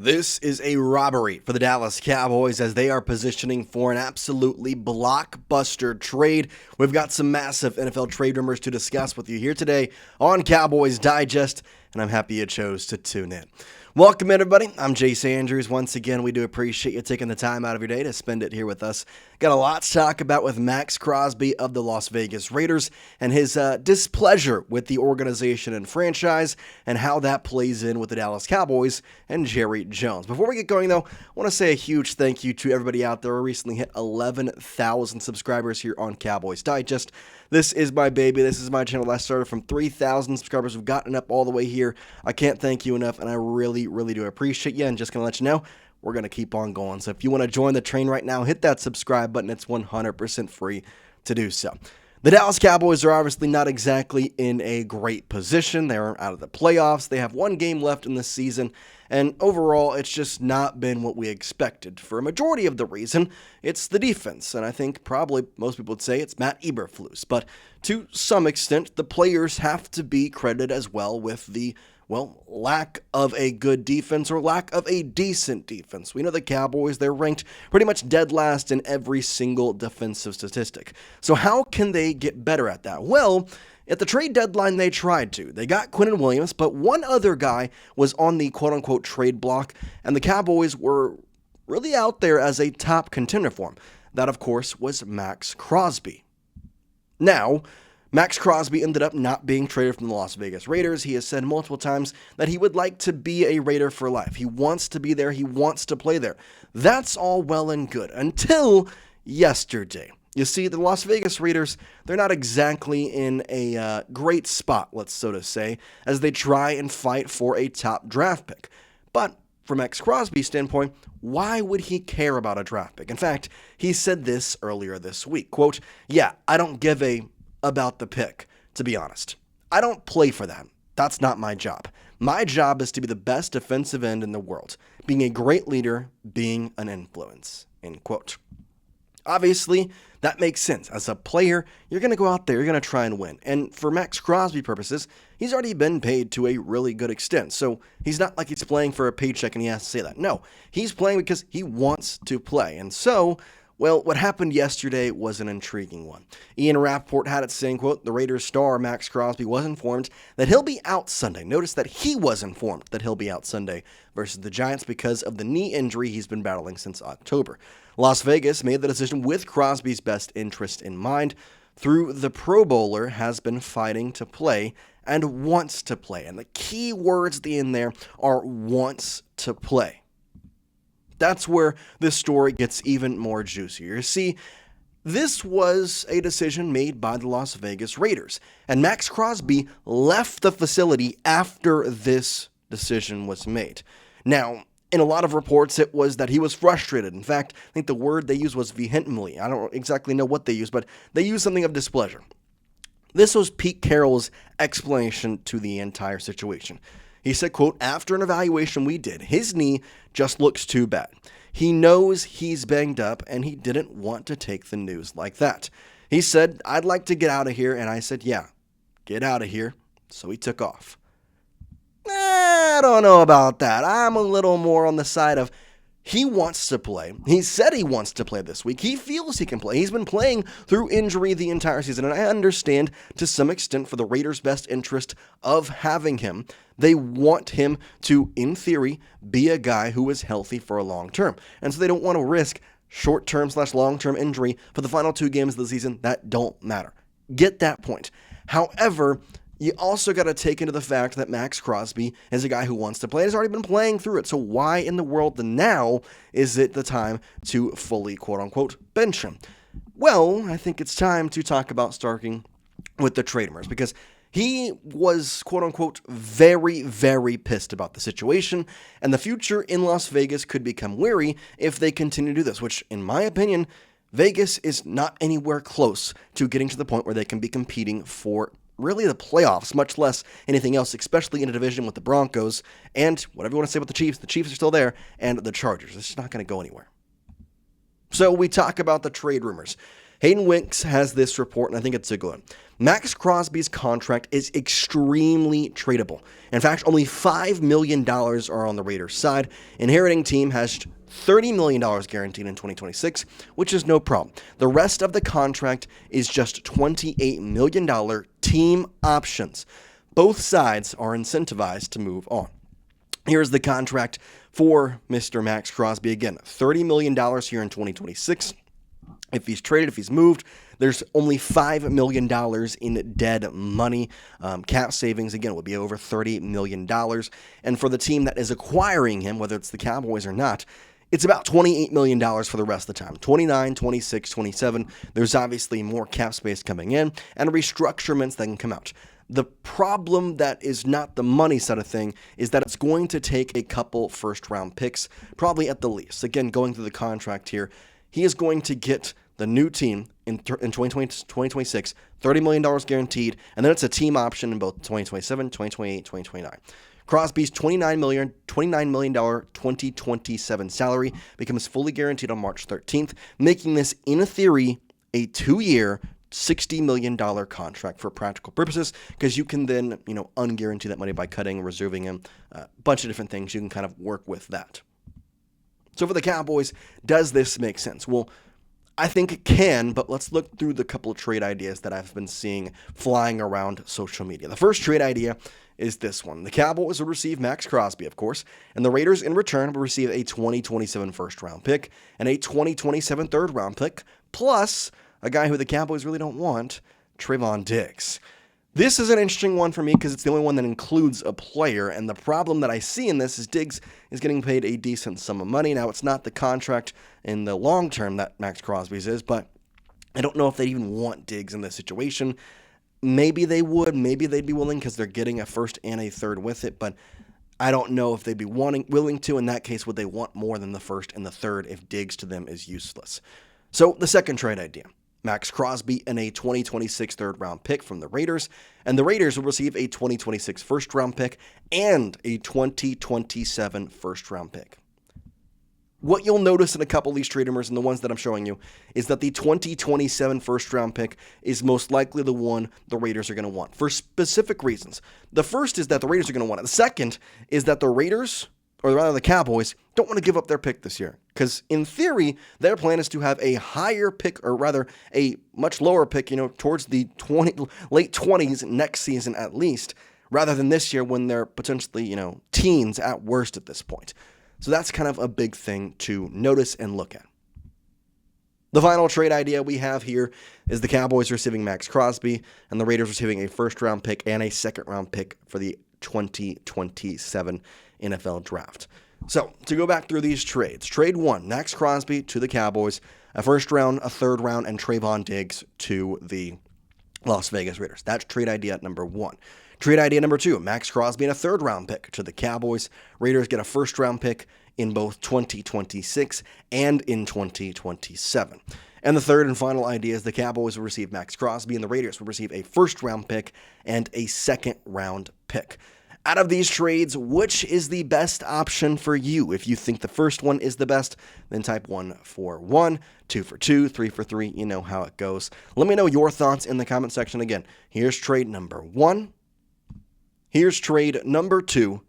This is a robbery for the Dallas Cowboys as they are positioning for an absolutely blockbuster trade. We've got some massive NFL trade rumors to discuss with you here today on Cowboys Digest, and I'm happy you chose to tune in. Welcome, everybody. I'm Jace Andrews. Once again, we do appreciate you taking the time out of your day to spend it here with us. Got a lot to talk about with Maxx Crosby of the Las Vegas Raiders and his displeasure with the organization and franchise and how that plays in with the Dallas Cowboys and Jerry Jones. Before we get going, though, I want to say a huge thank you to everybody out there. We recently hit 11,000 subscribers here on Cowboys Digest. This is my baby. This is my channel. I started from 3,000 subscribers. We've gotten up all the way here. I can't thank you enough, and I really do appreciate you. And just going to let you know, we're going to keep on going. So if you want to join the train right now, hit that subscribe button. It's 100% free to do so. The Dallas Cowboys are obviously not exactly in a great position. They're out of the playoffs. They have one game left in the season, and overall, it's just not been what we expected. For a majority of the reason, it's the defense, and I think probably most people would say it's Matt Eberflus. But to some extent, the players have to be credited as well with the lack of a good defense or lack of a decent defense. We know the Cowboys, they're ranked pretty much dead last in every single defensive statistic. So how can they get better at that? Well, at the trade deadline, they tried to. They got Quinnen Williams, but one other guy was on the quote-unquote trade block, and the Cowboys were really out there as a top contender for him. That, of course, was Maxx Crosby. Now, Maxx Crosby ended up not being traded from the Las Vegas Raiders. He has said multiple times that he would like to be a Raider for life. He wants to be there. He wants to play there. That's all well and good until yesterday. You see, the Las Vegas Raiders, they're not exactly in a great spot, let's so to say, as they try and fight for a top draft pick. But from Maxx Crosby's standpoint, why would he care about a draft pick? In fact, he said this earlier this week, quote, "Yeah, I don't give about the pick, to be honest. I don't play for that. That's not my job. My job is to be the best defensive end in the world, being a great leader, being an influence," end quote. Obviously, that makes sense. As a player, you're going to go out there, you're going to try and win. And for Maxx Crosby purposes, he's already been paid to a really good extent. So he's not like he's playing for a paycheck and he has to say that. No, he's playing because he wants to play. And so, well, what happened yesterday was an intriguing one. Ian Rappaport had it saying, quote, "The Raiders star Maxx Crosby was informed that he'll be out Sunday." Notice that he was informed that he'll be out Sunday versus the Giants because of the knee injury he's been battling since October. Las Vegas made the decision with Crosby's best interest in mind. Through the Pro Bowler has been fighting to play and wants to play. And the key words in there are wants to play. That's where this story gets even more juicier. You see, this was a decision made by the Las Vegas Raiders, and Maxx Crosby left the facility after this decision was made. Now, in a lot of reports, it was that he was frustrated. In fact, I think the word they used was vehemently. I don't exactly know what they used, but they used something of displeasure. This was Pete Carroll's explanation to the entire situation. He said, quote, "After an evaluation we did, his knee just looks too bad. He knows he's banged up, and he didn't want to take the news like that. He said, 'I'd like to get out of here,' and I said, 'Yeah, get out of here.' So he took off." I don't know about that. I'm a little more on the side of he wants to play. He said he wants to play this week. He feels he can play. He's been playing through injury the entire season, and I understand to some extent for the Raiders' best interest of having him. They want him to, in theory, be a guy who is healthy for a long term. And so they don't want to risk short-term/long-term injury for the final 2 games of the season that don't matter. Get that point. However, you also got to take into the fact that Maxx Crosby is a guy who wants to play and has already been playing through it. So why in the world now is it the time to fully, quote-unquote, bench him? Well, I think it's time to talk about starting with the trade rumors, because he was, quote-unquote, very pissed about the situation, and the future in Las Vegas could become weary if they continue to do this, which, in my opinion, Vegas is not anywhere close to getting to the point where they can be competing for really the playoffs, much less anything else, especially in a division with the Broncos and whatever you want to say about the Chiefs are still there, and the Chargers. It's just not going to go anywhere. So we talk about the trade rumors. Hayden Winks has this report, and I think it's a good one. Maxx Crosby's contract is extremely tradable. In fact, only $5 million are on the Raiders' side. Inheriting team has $30 million guaranteed in 2026, which is no problem. The rest of the contract is just $28 million team options. Both sides are incentivized to move on. Here's the contract for Mr. Maxx Crosby. Again, $30 million here in 2026. If he's traded, if he's moved, there's only $5 million in dead money. Cap savings, again, would be over $30 million. And for the team that is acquiring him, whether it's the Cowboys or not, it's about $28 million for the rest of the time. 29, 26, 27. There's obviously more cap space coming in and restructurements that can come out. The problem that is not the money side of thing is that it's going to take a couple first-round picks, probably at the least. Again, going through the contract here, he is going to get the new team in 2026, $30 million guaranteed, and then it's a team option in both 2027, 2028, 2029. Crosby's $29 million 2027 salary becomes fully guaranteed on March 13th, making this, in theory, a 2-year, $60 million contract for practical purposes, because you can then, unguarantee that money by cutting, reserving him, a bunch of different things. You can kind of work with that. So for the Cowboys, does this make sense? Well, I think it can, but let's look through the couple of trade ideas that I've been seeing flying around social media. The first trade idea is this one. The Cowboys will receive Maxx Crosby, of course, and the Raiders in return will receive a 2027 first-round pick and a 2027 third-round pick, plus a guy who the Cowboys really don't want, Trevon Diggs. This is an interesting one for me because it's the only one that includes a player, and the problem that I see in this is Diggs is getting paid a decent sum of money. Now, it's not the contract in the long term that Maxx Crosby's is, but I don't know if they even want Diggs in this situation. Maybe they would, maybe they'd be willing because they're getting a first and a third with it, but I don't know if they'd be willing to. In that case, would they want more than the first and the third if Diggs to them is useless? So the second trade idea. Maxx Crosby and a 2026 third-round pick from the Raiders, and the Raiders will receive a 2026 first-round pick and a 2027 first-round pick. What you'll notice in a couple of these trade rumors and the ones that I'm showing you is that the 2027 first-round pick is most likely the one the Raiders are going to want for specific reasons. The first is that the Raiders are going to want it. The second is that the Raiders, or rather the Cowboys, don't want to give up their pick this year. Because in theory, their plan is to have a higher pick, or rather a much lower pick, towards the late 20s next season at least, rather than this year when they're potentially, teens at worst at this point. So that's kind of a big thing to notice and look at. The final trade idea we have here is the Cowboys receiving Maxx Crosby and the Raiders receiving a first-round pick and a second-round pick for the 2027 NFL Draft. So, to go back through these trades. Trade 1, Maxx Crosby to the Cowboys, a first round, a third round, and Trevon Diggs to the Las Vegas Raiders. That's trade idea number 1. Trade idea number 2, Maxx Crosby and a third round pick to the Cowboys. Raiders get a first round pick in both 2026 and in 2027. And the third and final idea is the Cowboys will receive Maxx Crosby and the Raiders will receive a first round pick and a second round pick. Out of these trades, which is the best option for you? If you think the first one is the best, then type 1 for 1, 2 for 2, 3 for 3. You know how it goes. Let me know your thoughts in the comment section. Again, here's trade number 1. Here's trade number 2.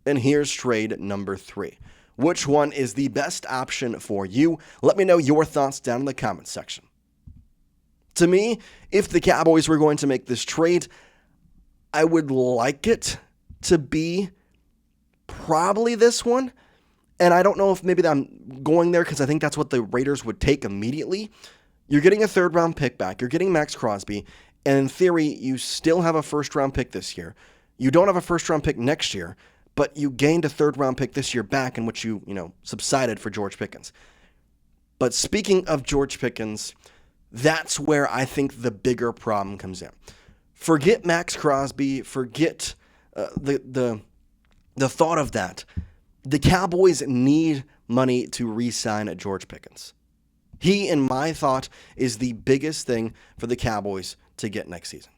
And here's trade number 3. Which one is the best option for you? Let me know your thoughts down in the comment section. To me, if the Cowboys were going to make this trade, I would like it to be probably this one. And I don't know if maybe I'm going there because I think that's what the Raiders would take immediately. You're getting a third-round pick back. You're getting Maxx Crosby. And in theory, you still have a first-round pick this year. You don't have a first-round pick next year, but you gained a third-round pick this year back in which you subsided for George Pickens. But speaking of George Pickens, that's where I think the bigger problem comes in. Forget Maxx Crosby. Forget the thought of that. The Cowboys need money to re-sign George Pickens. He, in my thought, is the biggest thing for the Cowboys to get next season.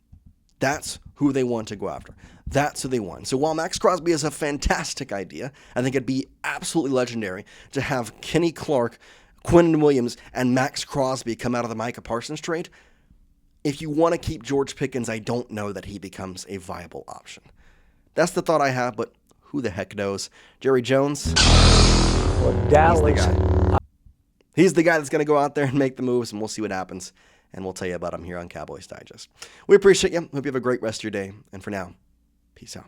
That's who they want to go after. That's who they want. So while Maxx Crosby is a fantastic idea, I think it'd be absolutely legendary to have Kenny Clark, Quinnen Williams and Maxx Crosby come out of the Micah Parsons trade, if you want to keep George Pickens, I don't know that he becomes a viable option. That's the thought I have, but who the heck knows? Jerry Jones, Dallas. he's the guy that's going to go out there and make the moves, and we'll see what happens, and we'll tell you about him here on Cowboys Digest. We appreciate you. Hope you have a great rest of your day, and for now, peace out.